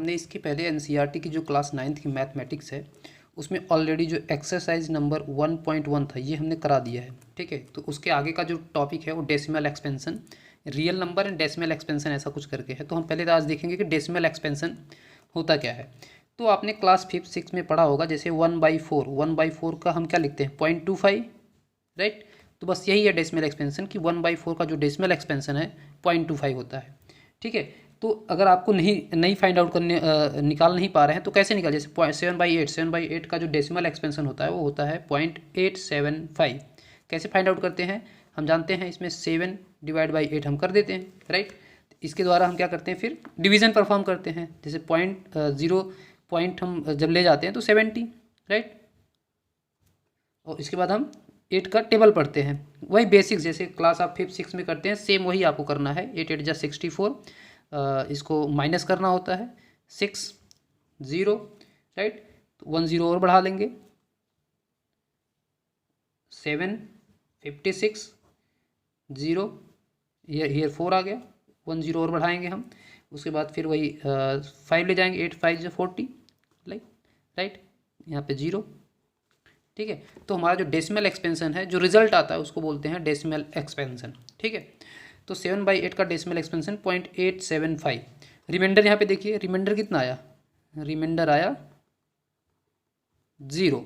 हमने इसके पहले एनसीईआरटी की जो क्लास 9th की मैथमेटिक्स है उसमें ऑलरेडी जो एक्सरसाइज नंबर 1.1 था ये हमने करा दिया है। ठीक है, तो उसके आगे का जो टॉपिक है वो decimal expansion, real number and decimal expansion ऐसा कुछ करके है। तो हम पहले तो आज देखेंगे कि डेसिमल एक्सपेंशन होता क्या है। तो आपने क्लास 5 6 में पढ़ा होगा, जैसे 1/4 का हम क्या लिखते हैं 0.25, राइट। तो बस यही है डेसिमल एक्सपेंशन कि 1/4 का जो डेसिमल एक्सपेंशन है 0.25 होता है। ठीक है, तो अगर आपको नहीं फाइंड आउट करने निकाल नहीं पा रहे हैं तो कैसे निकाल, जैसे 7/8 का जो डेसिमल एक्सपेंशन होता है वो होता है 0.875। कैसे फाइंड आउट करते हैं, हम जानते हैं इसमें 7/8 हम कर देते हैं, राइट। इसके द्वारा हम क्या करते हैं, फिर डिवीज़न परफॉर्म करते हैं। जैसे पॉइंट हम जब ले जाते हैं तो 70, राइट। और इसके बाद हम 8 का टेबल पढ़ते हैं, वही बेसिक्स जैसे क्लास आप 5 6 में करते हैं सेम वही आपको करना है। 8 8 जा 64, इसको माइनस करना होता है 6 0, राइट। तो 1 0 और बढ़ा लेंगे 7 56 0, ये 4 आ गया, 1 0 और बढ़ाएंगे हम। उसके बाद फिर वही 5 ले जाएंगे, 8 5 40, लाइक, राइट। यहाँ पे 0। ठीक है, तो हमारा जो डेसिमल एक्सपेंशन है, जो रिजल्ट आता है उसको बोलते हैं डेसिमल एक्सपेंशन। ठीक है, तो 7/8 का डेसिमल एक्सपेंशन 0.875। रिमाइंडर यहाँ पे देखिए, रिमाइंडर कितना आया, रिमाइंडर आया 0।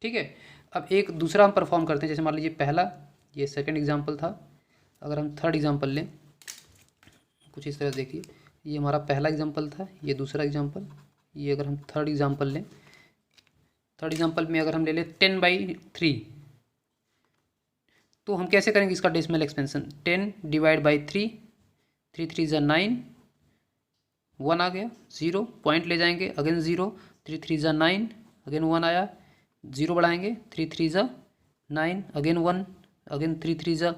ठीक है, अब एक दूसरा हम परफॉर्म करते हैं। जैसे मान लीजिए पहला, ये सेकंड एग्जांपल था। अगर हम थर्ड एग्जांपल लें कुछ इस तरह देखिए, ये हमारा पहला एग्जांपल था, ये दूसरा एग्जांपल, ये अगर हम थर्ड एग्जांपल लें, थर्ड एग्जांपल में अगर हम ले लें 10/3, तो हम कैसे करेंगे इसका डेसिमल एक्सपेंशन, 10/3, 3 3 ज़ा 9, 1 आ गया 0, पॉइंट ले जाएंगे अगेन 0, 3 3 ज़ा 9, अगेन 1 आया, 0 बढ़ाएंगे 3 3 ज़ा 9, अगेन 1, अगेन 3 3 ज़ा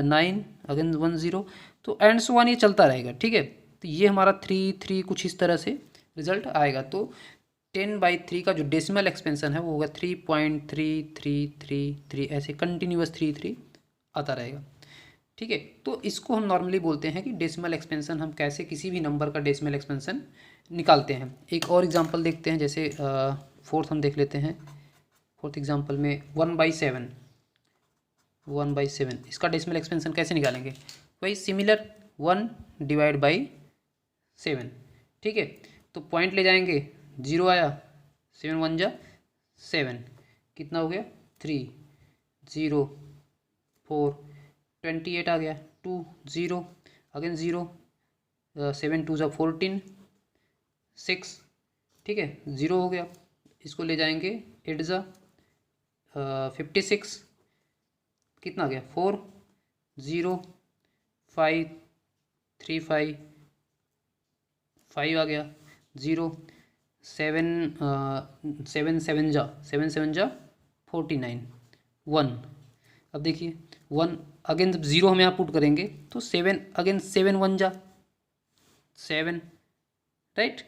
9, अगेन 1 0, तो एंड सो ऑन ये चलता रहेगा। ठीक है, तो ये हमारा 3 3 कुछ इस तरह से रिजल्ट आएगा। तो 10/3 का जो डेसिमल एक्सपेंशन है वो होगा 3.3333, ऐसे कंटिन्यूअस 3 3 आता रहेगा। ठीक है, तो इसको हम नॉर्मली बोलते हैं कि डेसिमल एक्सपेंशन, हम कैसे किसी भी नंबर का डेसिमल एक्सपेंशन निकालते हैं। एक और एग्जांपल देखते हैं, जैसे फोर्थ हम देख लेते हैं। फोर्थ एग्जांपल में 1/7, इसका डेसिमल एक्सपेंशन कैसे निकालेंगे, वही सिमिलर 1/7। ठीक है, तो पॉइंट ले जाएंगे 0 आया, 7 1 जा 7, कितना हो गया 3 0 4, 28 आ गया, 2 0, अगेन 0, 7 2 जा 14, 6। ठीक है, 0 हो गया, इसको ले जाएंगे 8 जा 56, कितना आ गया 4 0 5 3 5 5 आ गया 0, 7 7 7 जा 49, 1। अब देखिए 1, अगेन जब 0 हम यहाँ पुट करेंगे तो 7, अगेन 7 1 जा 7, राइट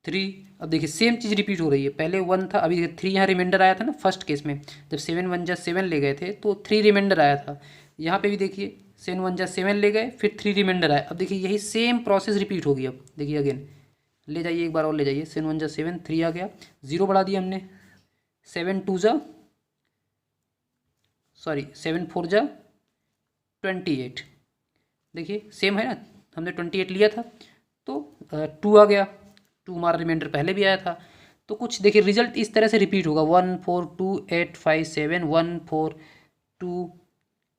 3। अब देखिए सेम चीज़ रिपीट हो रही है, पहले 1 था, अभी 3 यहाँ रिमाइंडर आया था ना फर्स्ट केस में, जब 7 1 जा 7 ले गए थे तो 3 रिमाइंडर आया था। यहाँ पे भी देखिए 7 1 जा 7 ले गए, फिर 3 रिमाइंडर आया। अब देखिए यही सेम प्रोसेस रिपीट होगी। अब देखिए अगेन ले जाइए, एक बार और ले जाइए, 7 1 जा 7, 3 आ गया, 0 बढ़ा दिया हमने, 7 2 जा 7 4 जा 28। देखिए सेम है ना, हमने 28 लिया था तो 2 आ गया, 2 हमारा रिमाइंडर पहले भी आया था। तो कुछ देखिए रिजल्ट इस तरह से रिपीट होगा, 1 4 2 8 5 7, 1 4 2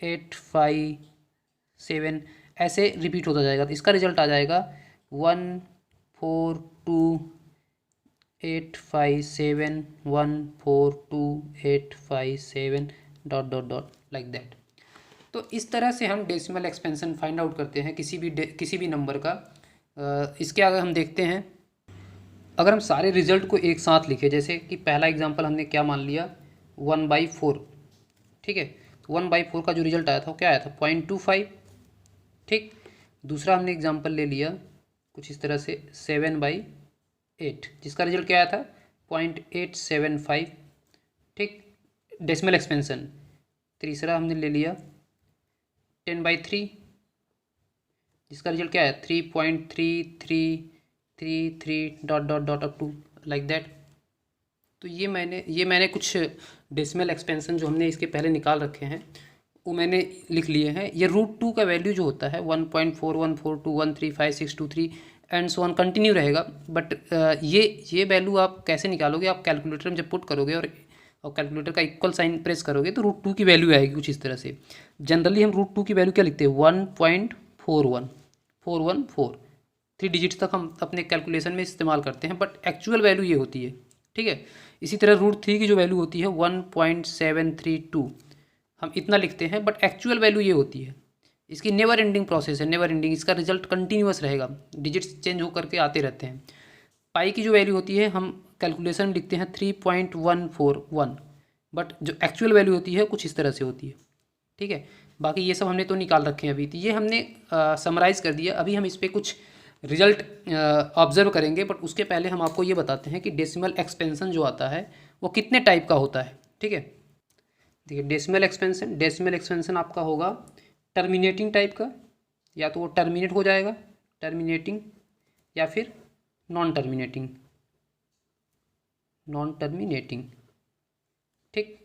8 5 7, ऐसे रिपीट होता जाएगा। तो इसका रिजल्ट आ जाएगा 1 4 2 8 5 7, 1 4 2 8 5 7, dot dot dot like that. तो इस तरह से हम डेसिमल एक्सपेंशन फाइंड आउट करते हैं किसी भी नंबर का। इसके आगे हम देखते हैं, अगर हम सारे रिजल्ट को एक साथ लिखें, जैसे कि पहला एग्जांपल हमने क्या मान लिया 1/4। ठीक है, तो 1/4 का जो रिजल्ट आया था वो क्या आया था 0.25। ठीक, दूसरा हमने एग्जांपल ले लिया कुछ इस तरह से 7/8, जिसका रिजल्ट क्या आया था 0.875। ठीक, डेसिमल एक्सपेंशन। तीसरा हमने ले लिया 10/3, जिसका रिजल्ट क्या है 3.3333 dot dot dot up to like that. तो ये मैंने कुछ डेसिमल एक्सपेंशन जो हमने इसके पहले निकाल रखे हैं वो मैंने लिख लिए हैं। ये √2 का वैल्यू जो होता है 1.4142135623 एंड सो ऑन कंटिन्यू रहेगा। बट ये वैल्यू आप कैसे निकालोगे, आप कैलकुलेटर में जब पुट करोगे और कैलकुलेटर का इक्वल साइन प्रेस करोगे तो √2 की वैल्यू आएगी कुछ इस तरह से। जनरली हम √2 की वैल्यू क्या लिखते हैं 1.41414 3 डिजिट्स तक हम अपने कैलकुलेशन में इस्तेमाल करते हैं, बट एक्चुअल वैल्यू ये होती है। ठीक है, इसी तरह √3 की जो वैल्यू होती है 1.732 हम इतना लिखते हैं, बट एक्चुअल वैल्यू ये होती है। इसकी नेवर एंडिंग प्रोसेस है, नेवर एंडिंग, इसका रिजल्ट कंटिन्यूअस रहेगा, डिजिट्स चेंज होकर के आते रहते हैं। पाई की जो वैल्यू होती है हम कैलकुलेशन में लिखते हैं 3.141, बट जो एक्चुअल वैल्यू होती है कुछ इस तरह से होती है। ठीक है, बाकी ये सब हमने तो निकाल रखे हैं अभी, तो ये हमने समराइज़ कर दिया। अभी हम इस पर कुछ रिजल्ट ऑब्जर्व करेंगे, बट उसके पहले हम आपको ये बताते हैं कि डेसिमल एक्सपेंशन जो आता है वो कितने टाइप का होता है। ठीक है, देखिए डेसिमल एक्सपेंशन आपका होगा टर्मिनेटिंग टाइप का, या तो वो टर्मिनेट हो जाएगा टर्मिनेटिंग, या फिर नॉन टर्मिनेटिंग। ठीक,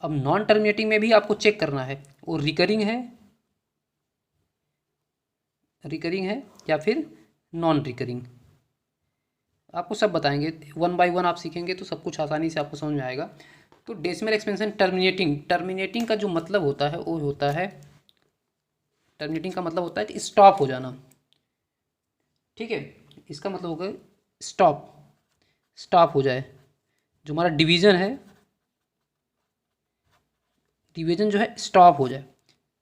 अब नॉन टर्मिनेटिंग में भी आपको चेक करना है वो रिकरिंग है या फिर नॉन रिकरिंग। आपको सब बताएंगे, 1 बाय 1 आप सीखेंगे तो सब कुछ आसानी से आपको समझ में आएगा। तो डेसिमल एक्सपेंशन टर्मिनेटिंग का जो मतलब होता है वो होता है, टर्मिनेटिंग का मतलब होता है कि स्टॉप हो जाना। ठीक है, इसका मतलब होगा स्टॉप हो जाए। जो हमारा डिवीजन जो है स्टॉप हो जाए।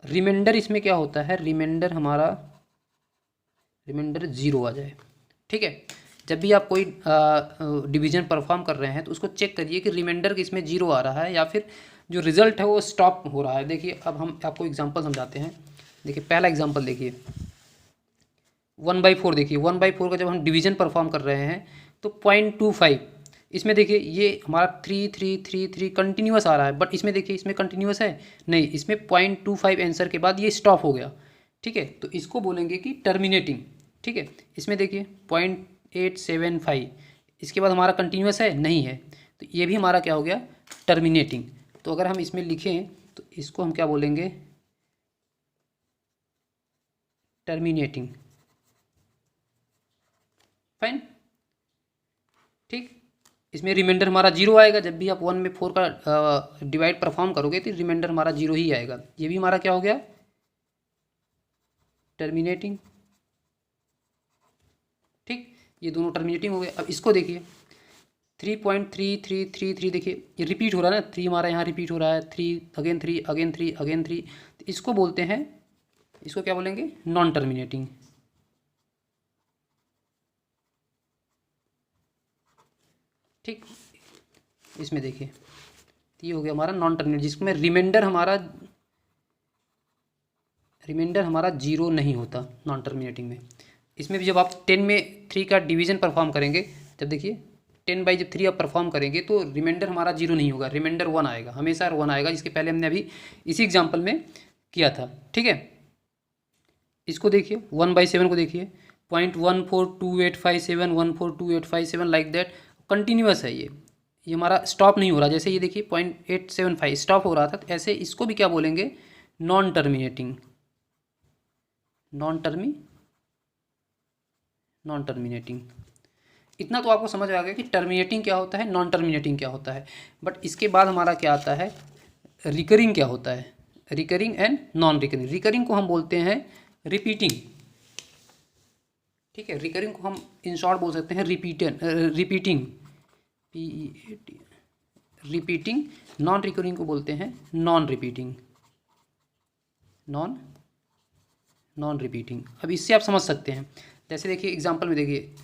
रिमाइंडर इसमें क्या होता है, रिमाइंडर 0 आ जाए। ठीक है, जब भी आप कोई डिवीजन परफॉर्म कर रहे हैं तो उसको चेक करिए कि रिमाइंडर किसमें 0 आ रहा है या फिर जो रिजल्ट है वो स्टॉप हो रहा है। देखिए अब हम आपको एग्जांपल समझाते हैं। देखिए पहला एग्जांपल देखिए 1/4। देखिए 1/4 का जब हम डिवीजन परफॉर्म कर रहे हैं तो 0.25, इसमें देखिए ये हमारा 3 कंटिन्यूस आ रहा है, बट इसमें देखिए इसमें कंटिन्यूस है नहीं, इसमें 0.25 आंसर के बाद ये स्टॉप हो गया। ठीक है, तो इसको बोलेंगे कि टर्मिनेटिंग। ठीक है, इसमें देखिए 0.875, इसके बाद हमारा कंटिन्यूस है नहीं है, तो ये भी हमारा क्या हो गया टर्मिनेटिंग। तो अगर हम इसमें लिखें तो इसको हम क्या बोलेंगे टर्मिनेटिंग। फाइन, ठीक। इसमें रिमाइंडर हमारा 0 आएगा, जब भी आप 1/4 का डिवाइड परफॉर्म करोगे तो रिमाइंडर हमारा 0 ही आएगा। ये भी हमारा क्या हो गया टर्मिनेटिंग। ठीक, ये दोनों टर्मिनेटिंग हो गए। अब इसको देखिए 3.3333, देखिए ये रिपीट हो रहा है ना, 3 हमारा यहाँ रिपीट हो रहा है, 3 अगेन 3 अगेन 3 अगेन 3, तो इसको बोलते हैं, इसको क्या बोलेंगे नॉन टर्मिनेटिंग। ठीक, इसमें देखिए ये हो गया हमारा नॉन टर्मिनेटिंग, जिसमें रिमाइंडर हमारा 0 नहीं होता नॉन टर्मिनेटिंग में। इसमें भी जब आप 10 में 3 का डिवीजन परफॉर्म करेंगे, जब देखिए 10/3 आप परफॉर्म करेंगे तो रिमाइंडर हमारा 0 नहीं होगा, रिमाइंडर 1 आएगा, हमेशा 1 आएगा, जिसके पहले हमने अभी इसी एग्जाम्पल में किया था। ठीक है, इसको देखिए 1/7 को देखिए 0.142857 14285 लाइक दैट कंटिन्यूस है। ये हमारा स्टॉप नहीं हो रहा, जैसे ये देखिए 0.875 स्टॉप हो रहा था, तो ऐसे इसको भी क्या बोलेंगे नॉन टर्मिनेटिंग। इतना तो आपको समझ आ गया कि टर्मिनेटिंग क्या होता है, नॉन टर्मिनेटिंग क्या होता है। बट इसके बाद हमारा क्या आता है रिकरिंग क्या होता है, recurring and non recurring. Recurring को हम बोलते हैं रिपीटिंग। ठीक है, रिकरिंग को हम इन शॉर्ट बोल सकते हैं repeating PEAT repeating. Non recurring को बोलते हैं नॉन रिपीटिंग। अब इससे आप समझ सकते हैं, जैसे देखिए एग्जांपल में देखिए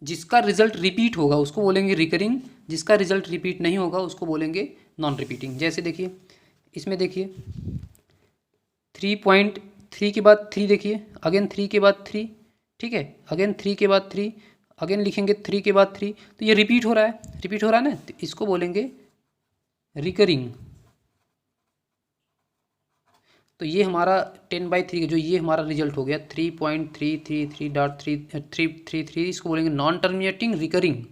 जिसका रिजल्ट रिपीट होगा उसको बोलेंगे रिकरिंग, जिसका रिजल्ट रिपीट नहीं होगा उसको बोलेंगे नॉन रिपीटिंग। जैसे देखिए इसमें देखिए 3.3 के बाद 3, देखिए अगेन 3 के बाद 3, ठीक है अगेन 3 के बाद 3, अगेन लिखेंगे 3 के बाद 3, तो ये रिपीट हो रहा है ना, तो इसको बोलेंगे रिकरिंग। तो ये हमारा 10/3 जो ये हमारा रिजल्ट हो गया 3.333.333, इसको बोलेंगे नॉन टर्मिनेटिंग रिकरिंग।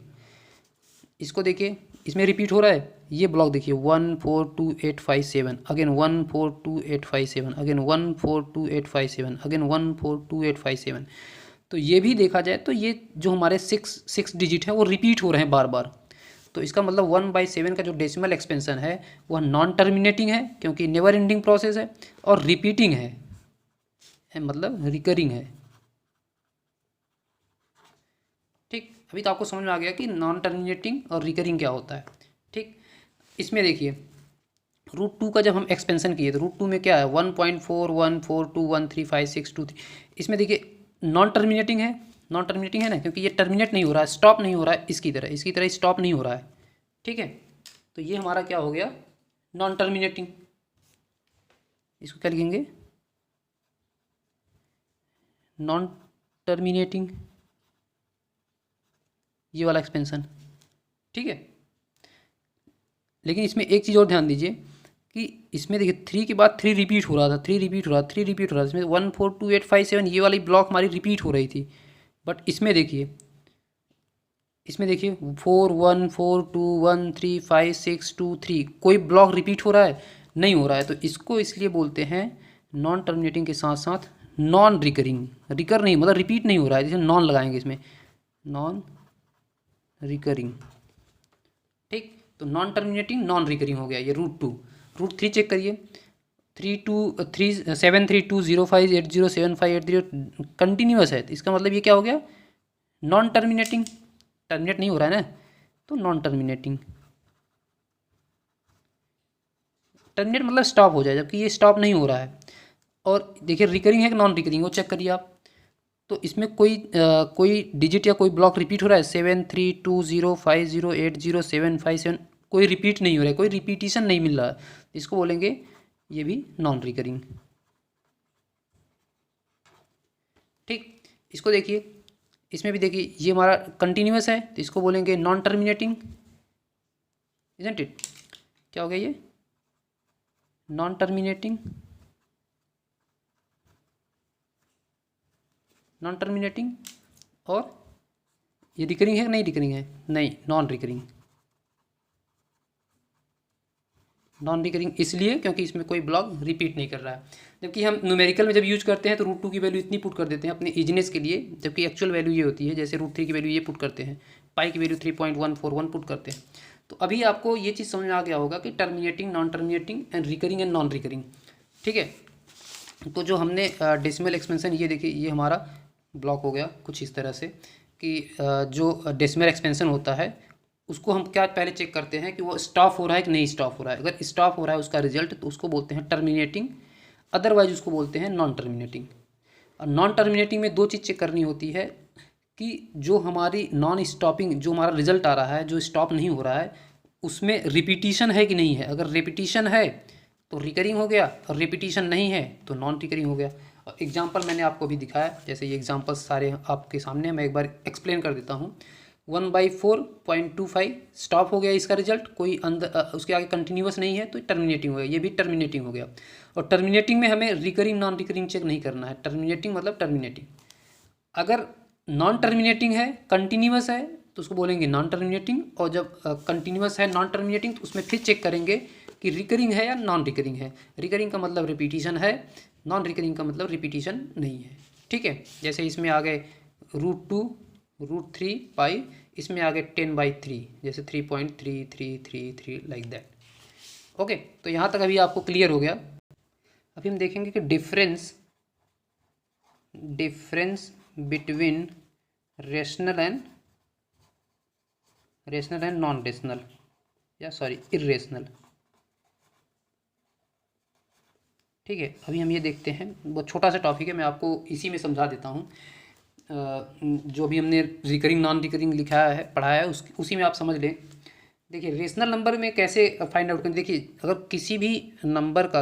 इसको देखिए, इसमें रिपीट हो रहा है, ये ब्लॉक देखिए 142857, अगेन 142857, अगेन 142857, अगेन 142857। तो ये भी देखा जाए तो ये जो हमारे सिक्स डिजिट हैं वो रिपीट हो रहे हैं बार बार। तो इसका मतलब 1/7 का जो डेसिमल एक्सपेंशन है वह नॉन टर्मिनेटिंग है क्योंकि नेवर एंडिंग प्रोसेस है, और रिपीटिंग है मतलब रिकरिंग है। ठीक, अभी तो आपको समझ में आ गया कि नॉन टर्मिनेटिंग और रिकरिंग क्या होता है। ठीक, इसमें देखिए √2 का जब हम एक्सपेंशन किए तो √2 में क्या है 1.4142135623। इसमें देखिए नॉन टर्मिनेटिंग है, नॉन टर्मिनेटिंग है ना, क्योंकि ये टर्मिनेट नहीं हो रहा है, स्टॉप नहीं हो रहा है, इसकी तरह स्टॉप नहीं हो रहा है। ठीक है, तो ये हमारा क्या हो गया नॉन टर्मिनेटिंग। इसको क्या लिखेंगे नॉन टर्मिनेटिंग, ये वाला एक्सपेंशन। ठीक है, लेकिन इसमें एक चीज़ और ध्यान दीजिए कि इसमें देखिए 3 के बाद 3 रिपीट हो रहा था, 3 रिपीट हो रहा था, 3 रिपीट हो रहा था, इसमें 142857 ये वाली ब्लॉक हमारी रिपीट हो रही थी। बट इसमें देखिए 4142135623 कोई ब्लॉक रिपीट हो रहा है नहीं हो रहा है। तो इसको इसलिए बोलते हैं नॉन टर्मिनेटिंग के साथ साथ नॉन रिकरिंग। रिकर नहीं मतलब रिपीट नहीं हो रहा है, जैसे नॉन लगाएंगे इसमें नॉन रिकरिंग। ठीक, तो नॉन टर्मिनेटिंग नॉन रिकरिंग हो गया ये √2। √3 चेक करिए 32373205807580 कंटिन्यूअस है, तो इसका मतलब ये क्या हो गया नॉन टर्मिनेटिंग, टर्मिनेट नहीं हो रहा है ना, तो नॉन टर्मिनेटिंग। टर्मिनेट मतलब स्टॉप हो जाए, जबकि ये स्टॉप नहीं हो रहा है। और देखिए रिकरिंग है कि नॉन रिकरिंग वो चेक करिए आप। तो इसमें कोई डिजिट या कोई ब्लॉक रिपीट हो रहा है 7320508075 कोई रिपीट नहीं हो रहा है, कोई रिपीटिशन नहीं मिल रहा है, इसको बोलेंगे ये भी नॉन रिकरिंग। ठीक, इसको देखिए इसमें भी देखिए ये हमारा कंटिन्यूअस है, तो इसको बोलेंगे नॉन टर्मिनेटिंग, इजंट इट। क्या हो गया ये नॉन टर्मिनेटिंग, नॉन टर्मिनेटिंग। और ये रिकरिंग है कि नहीं रिकरिंग है, नहीं नॉन रिकरिंग। नॉन रिकरिंग इसलिए क्योंकि इसमें कोई ब्लॉक रिपीट नहीं कर रहा है। जबकि हम न्यूमेरिकल में जब यूज करते हैं तो √2 की वैल्यू इतनी पुट कर देते हैं अपने इजीनेस के लिए, जबकि एक्चुअल वैल्यू ये होती है, जैसे √3 की वैल्यू ये पुट करते हैं, पाई की वैल्यू 3.141 पुट करते हैं। तो अभी आपको ये चीज़ समझ में आ गया होगा कि terminating, non terminating and recurring and non recurring. ठीक है, तो जो हमने डेसिमल एक्सपेंशन ये देखिए ये हमारा ब्लॉक हो गया कुछ इस तरह से कि जो डेसिमल एक्सपेंशन होता है उसको हम क्या पहले चेक करते हैं कि वो स्टॉप हो रहा है कि नहीं स्टॉप हो रहा है। अगर स्टॉप हो रहा है उसका रिजल्ट तो उसको बोलते हैं टर्मिनेटिंग, अदरवाइज उसको बोलते हैं नॉन टर्मिनेटिंग। और नॉन टर्मिनेटिंग में दो चीज़ चेक करनी होती है कि जो हमारी नॉन स्टॉपिंग जो हमारा रिजल्ट आ रहा है जो स्टॉप नहीं हो रहा है उसमें रिपीटिशन है कि नहीं है। अगर रिपीटिशन है तो रिकरिंग हो गया, और रिपीटिशन नहीं है तो नॉन रिकरिंग हो गया। और एग्जांपल मैंने आपको अभी दिखाया, जैसे ये एग्जांपल्स सारे आपके सामने, मैं एक बार एक्सप्लेन कर देता हूँ। 1/4.25 स्टॉप हो गया इसका रिजल्ट, कोई अंदर उसके आगे कंटिन्यूअस नहीं है तो टर्मिनेटिंग हो गया, ये भी टर्मिनेटिंग हो गया। और टर्मिनेटिंग में हमें रिकरिंग नॉन रिकरिंग चेक नहीं करना है, टर्मिनेटिंग मतलब टर्मिनेटिंग। अगर नॉन टर्मिनेटिंग है कंटिन्यूअस है तो उसको बोलेंगे नॉन टर्मिनेटिंग, और जब कंटिन्यूअस है नॉन टर्मिनेटिंग तो उसमें फिर चेक करेंगे कि रिकरिंग है या नॉन रिकरिंग है। रिकरिंग का मतलब रिपीटिशन है, नॉन रिकरिंग का मतलब रिपीटिशन नहीं है। ठीक है, जैसे इसमें आ गए √2, √3 पाई, इसमें आ गए 10/3, जैसे 3.3333 लाइक दैट। ओके, तो यहाँ तक अभी आपको क्लियर हो गया। अभी हम देखेंगे कि difference between rational and non rational, या सॉरी इरेशनल। ठीक है, अभी हम ये देखते हैं, बहुत छोटा सा टॉपिक है, मैं आपको इसी में समझा देता हूँ। जो भी हमने रिकरिंग नॉन रिकरिंग लिखा है पढ़ाया है उसी में आप समझ लें। देखिए रेशनल नंबर में कैसे फाइंड आउट करें। देखिए अगर किसी भी नंबर का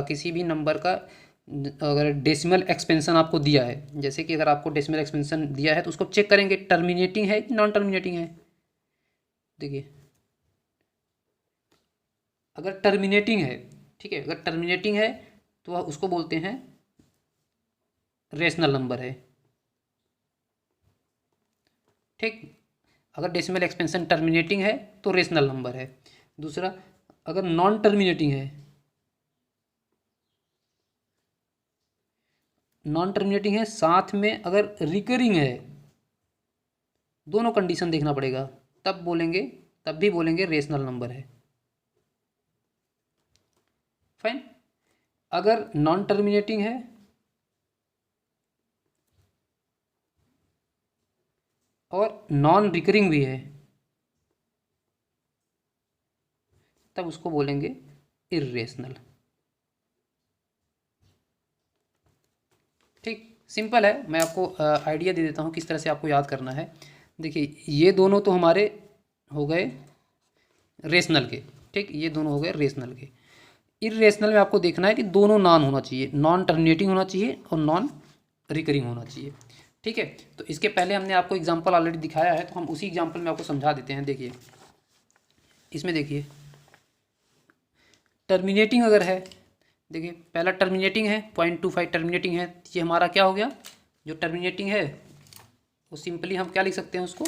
अगर डेसिमल एक्सपेंशन आपको दिया है, जैसे कि अगर आपको डेसिमल एक्सपेंशन दिया है तो उसको चेक करेंगे टर्मिनेटिंग है कि नॉन टर्मिनेटिंग है। देखिए अगर टर्मिनेटिंग है, ठीक है, अगर टर्मिनेटिंग है तो उसको बोलते हैं रेशनल नंबर है। ठीक, अगर डेसिमल एक्सपेंशन टर्मिनेटिंग है तो रेशनल नंबर है। दूसरा, अगर नॉन टर्मिनेटिंग है, नॉन टर्मिनेटिंग है साथ में अगर रिकरिंग है, दोनों कंडीशन देखना पड़ेगा, तब बोलेंगे, तब भी बोलेंगे रेशनल नंबर है। फाइन। अगर नॉन टर्मिनेटिंग है और नॉन रिकरिंग भी है, तब उसको बोलेंगे इर्रेशनल। ठीक, सिंपल है, मैं आपको आइडिया दे देता हूँ किस तरह से आपको याद करना है। देखिए, ये दोनों तो हमारे हो गए रेशनल के। ठीक, ये दोनों हो गए रेशनल के। इर्रेशनल में आपको देखना है कि दोनों नॉन होना चाहिए, नॉन टर्मिनेटिंग होना चाहिए और नॉन रिकरिंग होना चाहिए। ठीक है, तो इसके पहले हमने आपको एग्जांपल ऑलरेडी दिखाया है, तो हम उसी एग्जांपल में आपको समझा देते हैं। देखिए, इसमें देखिए टर्मिनेटिंग अगर है, देखिए पहला टर्मिनेटिंग है 0.25 टर्मिनेटिंग है, ये हमारा क्या हो गया, जो टर्मिनेटिंग है वो सिंपली हम क्या लिख सकते हैं उसको,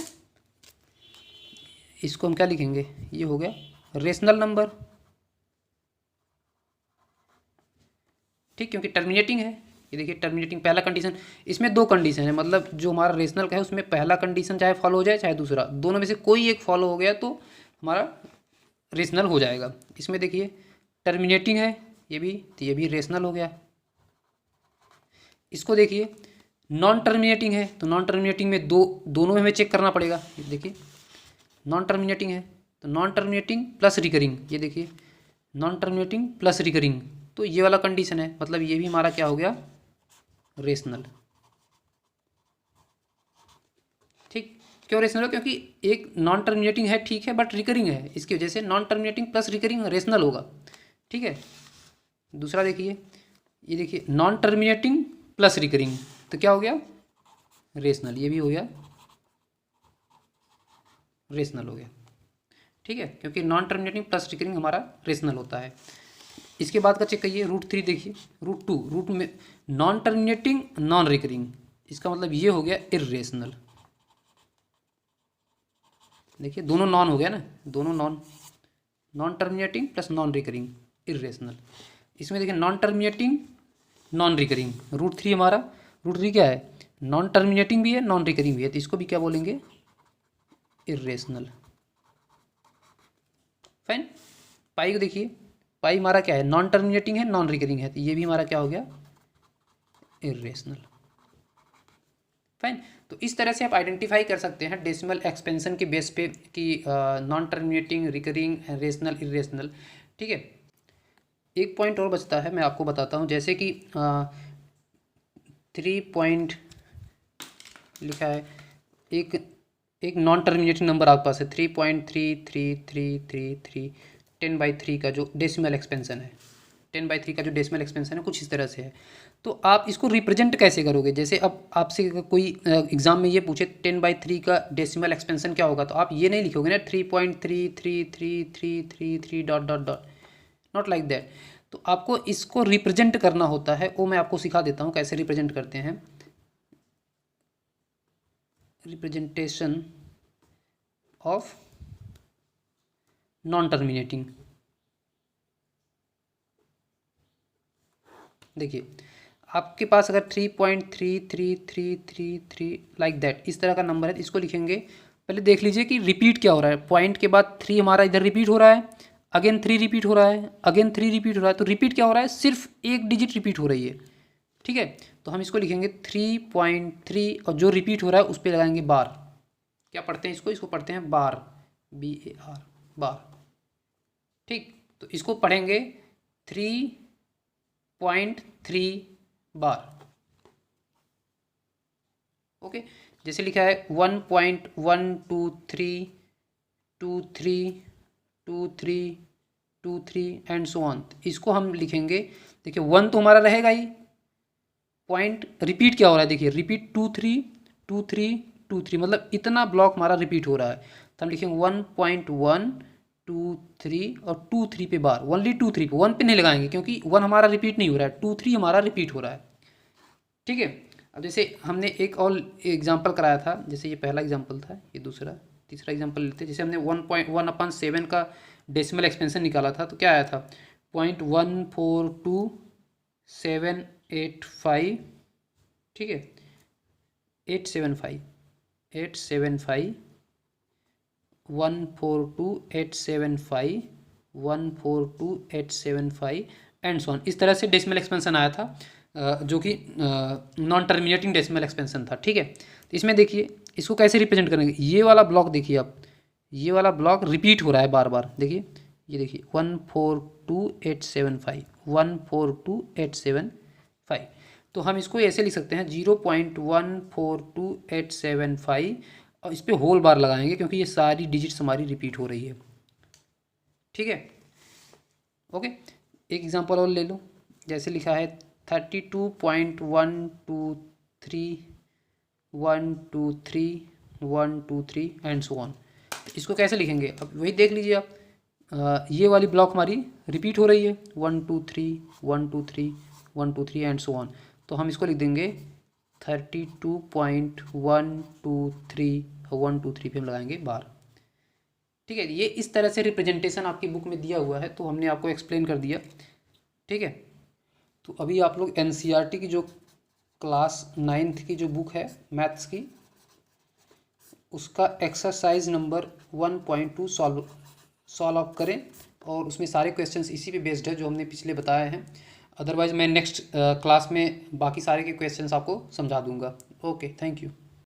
इसको हम क्या लिखेंगे, ये हो गया रेशनल नंबर। ठीक, क्योंकि टर्मिनेटिंग है। ये देखिए टर्मिनेटिंग पहला कंडीशन, इसमें दो कंडीशन है, मतलब जो हमारा रेशनल का है उसमें पहला कंडीशन चाहे फॉलो हो जाए चाहे दूसरा, दोनों में से कोई एक फॉलो हो गया तो हमारा रेशनल हो जाएगा। इसमें देखिए टर्मिनेटिंग है ये भी, तो ये भी रेशनल हो गया। इसको देखिए नॉन टर्मिनेटिंग है, तो नॉन टर्मिनेटिंग में दोनों में हमें चेक करना पड़ेगा। ये देखिए नॉन टर्मिनेटिंग है तो नॉन टर्मिनेटिंग प्लस रिकरिंग, ये देखिए नॉन टर्मिनेटिंग प्लस रिकरिंग, तो ये वाला कंडीशन है, मतलब ये भी हमारा क्या हो गया, रेशनल। ठीक, क्यों रेशनल हो, क्योंकि एक नॉन टर्मिनेटिंग है ठीक है बट रिकरिंग है, इसकी वजह से non terminating plus recurring rational होगा। ठीक है, दूसरा देखिए, ये देखिए नॉन टर्मिनेटिंग प्लस रिकरिंग, तो क्या हो गया, रेशनल, ये भी हो गया रेशनल हो गया। ठीक है, क्योंकि नॉन टर्मिनेटिंग प्लस रिकरिंग हमारा रेशनल होता है। इसके बाद का चेक करिए √3, देखिए √2, रूट में नॉन टर्मिनेटिंग नॉन रिकरिंग, इसका मतलब ये हो गया इर्रेशनल। देखिए दोनों नॉन हो गया ना, दोनों non, non terminating plus non recurring, irrational. इसमें देखिए नॉन टर्मिनेटिंग नॉन रिकरिंग, √3 हमारा, √3 क्या है, नॉन टर्मिनेटिंग भी है नॉन रिकरिंग भी है, तो इसको भी क्या बोलेंगे, इर्रेशनल। फाइन। पाई को देखिए, पाई हमारा क्या है, नॉन टर्मिनेटिंग है नॉन रिकरिंग है, तो ये भी हमारा क्या हो गया, इर्रेशनल। फाइन। तो इस तरह से आप आइडेंटिफाई कर सकते हैं डेसिमल एक्सपेंशन के बेस पे कि non terminating, recurring, rational, irrational. ठीक है, एक पॉइंट और बचता है, मैं आपको बताता हूँ, जैसे कि 3 पॉइंट लिखा है, एक नॉन टर्मिनेटिंग नंबर आपके पास है 3.3333 10/3 का जो डेसिमल एक्सपेंशन है, 10/3 का जो डेसिमल एक्सपेंशन है कुछ इस तरह से है। तो आप इसको रिप्रेजेंट कैसे करोगे, जैसे अब आपसे कोई एग्जाम में ये पूछे 10/3 का डेसिमल एक्सपेंशन क्या होगा, तो आप ये नहीं लिखोगे ना 3.33333 dot dot dot, not like that. तो आपको इसको रिप्रेजेंट करना होता है, वो मैं आपको सिखा देता हूँ कैसे रिप्रेजेंट करते हैं। रिप्रेजेंटेशन ऑफ नॉन टर्मिनेटिंग, देखिए आपके पास अगर 3.33333 लाइक दैट इस तरह का नंबर है, इसको लिखेंगे, पहले देख लीजिए कि रिपीट क्या हो रहा है, पॉइंट के बाद 3 हमारा इधर रिपीट हो रहा है, अगेन 3 रिपीट हो रहा है, अगेन 3 रिपीट हो रहा है, तो रिपीट क्या हो रहा है, सिर्फ एक डिजिट रिपीट हो रही है। ठीक है, तो हम इसको लिखेंगे 3.3 और जो रिपीट हो रहा है उस पर लगाएंगे बार, क्या पढ़ते हैं इसको, इसको पढ़ते हैं बार, BAR, बार। ठीक, तो इसको पढ़ेंगे 3.3 बार। ओके, जैसे लिखा है 1.1232323 एंड सो ऑन, इसको हम लिखेंगे, देखिए 1 तो हमारा रहेगा ही, पॉइंट रिपीट क्या हो रहा है, देखिए रिपीट 2 3 मतलब इतना ब्लॉक हमारा रिपीट हो रहा है, तो हम लिखेंगे 1.1 2 3 और 2 3 पे बार, ओनली 2 3 पे, 1 पे नहीं लगाएंगे क्योंकि 1 हमारा रिपीट नहीं हो रहा है, 2 3 हमारा रिपीट हो रहा है। ठीक है, अब जैसे हमने एक और एग्जांपल कराया था, जैसे ये पहला एग्जांपल था, ये दूसरा तीसरा एग्जांपल लेते हैं। जैसे हमने 1.1/7 का डेसिमल एक्सपेंशन निकाला था, तो क्या आया था 0.142785, ठीक है, 875 142,875 142,875 एंड सो ऑन। इस तरह से डेसिमल एक्सपेंशन आया था, जो कि नॉन टर्मिनेटिंग डेसिमल एक्सपेंशन था। ठीक है, तो इसमें देखिए इसको कैसे रिप्रेजेंट करेंगे। ये वाला ब्लॉक देखिए आप, ये वाला ब्लॉक रिपीट हो रहा है बार बार, देखिए ये देखिए 142,875 142,875। तो हम इसको ऐसे लिख सकते हैं 0.142875 और इस पर होल बार लगाएंगे क्योंकि ये सारी डिजिट्स हमारी रिपीट हो रही है। ठीक है, ओके। एक एग्जांपल और ले लो, जैसे लिखा है 32.123 एंड सो ऑन। इसको कैसे लिखेंगे, अब वही देख लीजिए आप, ये वाली ब्लॉक हमारी रिपीट हो रही है 1 2 3 1 2 3 1 2 3 एंड सो ऑन। तो हम इसको लिख देंगे 32.123 1 2 3 पे हम लगाएंगे बार। ठीक है, ये इस तरह से रिप्रेजेंटेशन आपकी बुक में दिया हुआ है, तो हमने आपको एक्सप्लेन कर दिया। ठीक है, तो अभी आप लोग एनसीईआरटी की जो क्लास 9th की जो बुक है मैथ्स की, उसका एक्सरसाइज नंबर 1.2 सॉल्व अप करें, और उसमें सारे क्वेश्चंस इसी पे बेस्ड है जो हमने पिछले बताए हैं। अदरवाइज़ मैं नेक्स्ट क्लास में बाकी सारे के क्वेश्चंस आपको समझा दूंगा। Okay, thank you.